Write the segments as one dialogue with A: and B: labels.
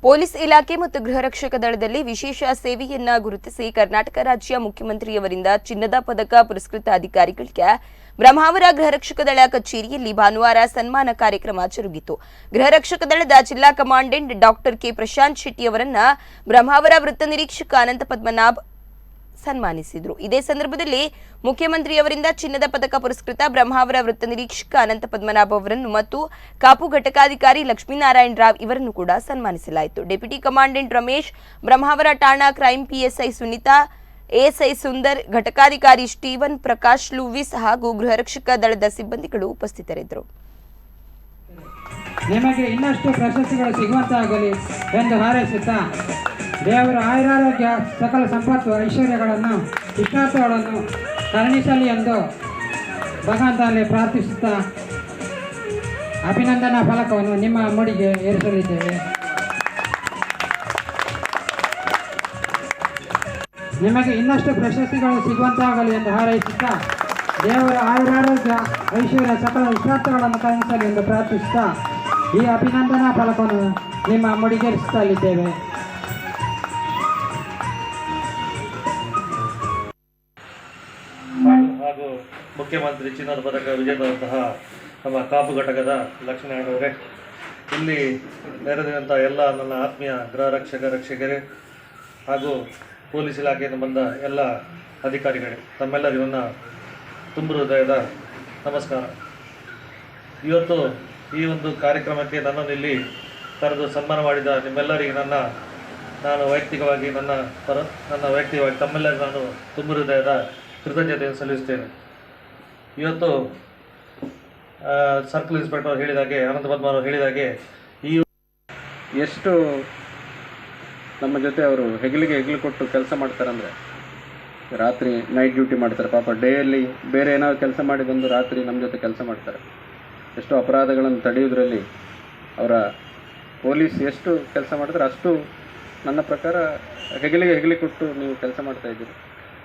A: Police ಇಲಾಖೆ ಮತ್ತು ಗೃಹ ರಕ್ಷಕ ದಳದಲ್ಲಿ ವಿಶೇಷ ಸೇವೆಯನ್ನ ಗುರುತಿಸಿ ಕರ್ನಾಟಕ ರಾಜ್ಯ ಮುಖ್ಯಮಂತ್ರಿಯವರಿಂದ ಚಿನ್ನದ ಪದಕ ಪುರಸ್ಕೃತ ಅಧಿಕಾರಿಗಳಿಗೆ ಬ್ರಹ್ಮಾವರ ಗೃಹ ರಕ್ಷಕ ದಳ ಕಚೇರಿಯಲ್ಲಿ ಭಾನುವಾರ ಸನ್ಮಾನ ಕಾರ್ಯಕ್ರಮ ಜರುಗಿತು. ಗೃಹ ರಕ್ಷಕ ದಳದ ಜಿಲ್ಲಾ commandant doctor K Prashant Shetty ಅವರನ್ನ ಬ್ರಹ್ಮಾವರ ವೃತ್ತ ನಿರೀಕ್ಷಕ ಅನಂತ ಪದ್ಮನಾಭ್ ಸನ್ಮಾನಿಸಿದರು. ಇದೇ ಸಂದರ್ಭದಲ್ಲಿ ಮುಖ್ಯಮಂತ್ರಿಯವರಿಂದ ಚಿನ್ನದ ಪದಕ ಪುರಸ್ಕೃತ ಬ್ರಹ್ಮಾವರ ವೃತ್ತ ನಿರೀಕ್ಷಕ ಅನಂತ ಪದ್ಮನಾಭ್ ಅವರನ್ನು ಮತ್ತು ಕಾಪು ಘಟಕಾಧಿಕಾರಿ ಲಕ್ಷ್ಮೀನಾರಾಯಣ ರಾವ್ ಇವರನ್ನು ಕೂಡ ಸನ್ಮಾನಿಸಲಾಯಿತು. ಡೆಪ್ಯೂಟಿ ಕಮಾಂಡೆಂಟ್ ರಮೇಶ್, ಬ್ರಹ್ಮಾವರ ಠಾಣಾ crime PSI Sunita, ASI Sundar, ಘಟಕಾಧಿಕಾರಿ ಸ್ಟೀವನ್, ಪ್ರಕಾಶ್ ಲೂವಿಸ್ ಹಾಗೂ ಗೃಹ ರಕ್ಷಕ ದಳದ ಸಿಬ್ಬಂದಿಗಳು ಉಪಸ್ಥಿತರಿದ್ದರು.
B: ನಿಮಗೆ ಇನ್ನಷ್ಟು ಪ್ರಶಸ್ತಿಗಳು ಸಿಗುವಂತಾಗಲಿ ಎಂದು ಹಾರೈಸುತ್ತಾ ದೇವರ ಆಯುರಾರೋಗ್ಯ ಸಕಲ ಸಂಪತ್ತು ಐಶ್ವರ್ಯಗಳನ್ನು ಇಷ್ಟಾರ್ಥಗಳನ್ನು ಕರುಣಿಸಲಿ ಎಂದು ಭಗವಂತನಲ್ಲಿ ಪ್ರಾರ್ಥಿಸುತ್ತಾ ಅಭಿನಂದನಾ ಫಲಕವನ್ನು ನಿಮ್ಮ ಮುಡಿಗೆ ಏರಿಸಲಿದ್ದೇವೆ. ನಿಮಗೆ ಇನ್ನಷ್ಟು ಪ್ರಶಸ್ತಿಗಳು ಸಿಗುವಂತಾಗಲಿ ಎಂದು ಹಾರೈಸುತ್ತಾ ದೇವರ ಆಯುರಾರೋಗ್ಯ ಐಶ್ವರ್ಯ ಸಕಲ ಇಷ್ಟಾರ್ಥಗಳನ್ನು ಕರುಣಿಸಲಿ ಎಂದು ಪ್ರಾರ್ಥಿಸುತ್ತಾ ಈ ಅಭಿನಂದನಾ ಫಲಕವನ್ನು ನಿಮ್ಮ ಮುಡಿಗೇರಿಸುತ್ತಲಿದ್ದೇವೆ.
C: ಹಾಗೂ ಮುಖ್ಯಮಂತ್ರಿ ಚಿನ್ನದ ಪದಕ ವಿಜೇತರಾದಂತಹ ನಮ್ಮ ಕಾಪು ಘಟಕದ ಲಕ್ಷ್ಮೀನಾರಾಯಣ ಅವರೇ, ಇಲ್ಲಿ ನೆರೆದಿರುವಂಥ ಎಲ್ಲ ನನ್ನ ಆತ್ಮೀಯ ಗೃಹ ರಕ್ಷಕರೇ ಹಾಗೂ ಪೊಲೀಸ್ ಇಲಾಖೆಯಿಂದ ಬಂದ ಎಲ್ಲ ಅಧಿಕಾರಿಗಳೇ, ತಮ್ಮೆಲ್ಲರಿಗೂ ನನ್ನ ತುಂಬ ಹೃದಯದ ನಮಸ್ಕಾರ. ಇವತ್ತು ಈ ಒಂದು ಕಾರ್ಯಕ್ರಮಕ್ಕೆ ನನ್ನನ್ನು ಇಲ್ಲಿ ಕರೆದು ಸನ್ಮಾನ ಮಾಡಿದ ನಿಮ್ಮೆಲ್ಲರಿಗೆ ನಾನು ವೈಯಕ್ತಿಕವಾಗಿ ತಮ್ಮೆಲ್ಲರಿಗೂ ನಾನು ತುಂಬ ಹೃದಯದ ಕೃತಜ್ಞತೆಯನ್ನು ಸಲ್ಲಿಸುತ್ತೇನೆ. ಇವತ್ತು ಸರ್ಕಲ್ ಇನ್ಸ್ಪೆಕ್ಟರ್ ಹೇಳಿದಾಗೆ, ಅನಂತ ಪದ್ಮನಾಭ್ ಹೇಳಿದಾಗೆ,
D: ಎಷ್ಟು ನಮ್ಮ ಜೊತೆ ಅವರು ಹೆಗಲು ಕೊಟ್ಟು ಕೆಲಸ ಮಾಡ್ತಾರಂದರೆ, ರಾತ್ರಿ ನೈಟ್ ಡ್ಯೂಟಿ ಮಾಡ್ತಾರೆ. ಪಾಪ ಡೇಯಲ್ಲಿ ಬೇರೆ ಏನಾದ್ರು ಕೆಲಸ ಮಾಡಿ ಬಂದು ರಾತ್ರಿ ನಮ್ಮ ಜೊತೆ ಕೆಲಸ ಮಾಡ್ತಾರೆ. ಎಷ್ಟು ಅಪರಾಧಗಳನ್ನು ತಡೆಯೋದ್ರಲ್ಲಿ ಅವರ ಪೊಲೀಸ್ ಎಷ್ಟು ಕೆಲಸ ಮಾಡಿದ್ರೆ ಅಷ್ಟು ನನ್ನ ಪ್ರಕಾರ ಹೆಗಲಿಗೆ ಕೊಟ್ಟು ನೀವು ಕೆಲಸ ಮಾಡ್ತಾಯಿದ್ದೀರಿ.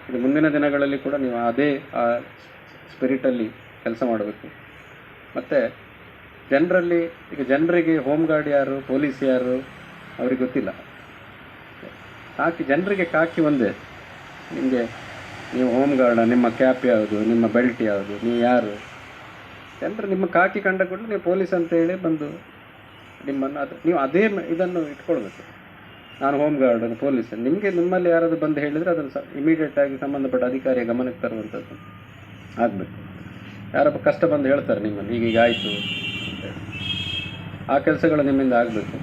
D: ಇದು ಮುಂದಿನ ದಿನಗಳಲ್ಲಿ ಕೂಡ ನೀವು ಅದೇ ಆ ಸ್ಪಿರಿಟಲ್ಲಿ ಕೆಲಸ ಮಾಡಬೇಕು. ಮತ್ತು ಜನರಿಗೆ ಹೋಮ್ ಗಾರ್ಡ್ ಯಾರು, ಪೊಲೀಸ್ ಯಾರು ಅವ್ರಿಗೆ ಗೊತ್ತಿಲ್ಲ. ಜನರಿಗೆ ಕಾಕಿ ಒಂದೇ. ನೀವು ಹೋಮ್ ಗಾರ್ಡ, ನಿಮ್ಮ ಕ್ಯಾಪ್ ಯಾವುದು, ನಿಮ್ಮ ಬೆಲ್ಟ್ ಯಾವುದು, ನೀವು ಯಾರು, ಜನರು ನಿಮ್ಮ ಕಾಕಿ ಕಂಡ ಕೂಡಲೇ ನೀವು ಪೊಲೀಸ್ ಅಂತೇಳಿ ಬಂದು ನೀವು ಅದೇ ಇದನ್ನು ಇಟ್ಕೊಳ್ಬೇಕು. ನಾನು ಹೋಮ್ ಗಾರ್ಡ್, ಪೊಲೀಸ್. ನಿಮ್ಮಲ್ಲಿ ಯಾರಾದರೂ ಬಂದು ಹೇಳಿದರೆ ಅದನ್ನು ಇಮಿಡಿಯೇಟಾಗಿ ಸಂಬಂಧಪಟ್ಟ ಅಧಿಕಾರಿಯ ಗಮನಕ್ಕೆ ತರುವಂಥದ್ದು ಆಗಬೇಕು. ಯಾರೊಬ್ಬ ಕಷ್ಟ ಬಂದು ಹೇಳ್ತಾರೆ ನಿಮ್ಮನ್ನು ಹೀಗೀಗಾಯಿತು, ಆ ಕೆಲಸಗಳು ನಿಮ್ಮಿಂದ ಆಗಬೇಕು.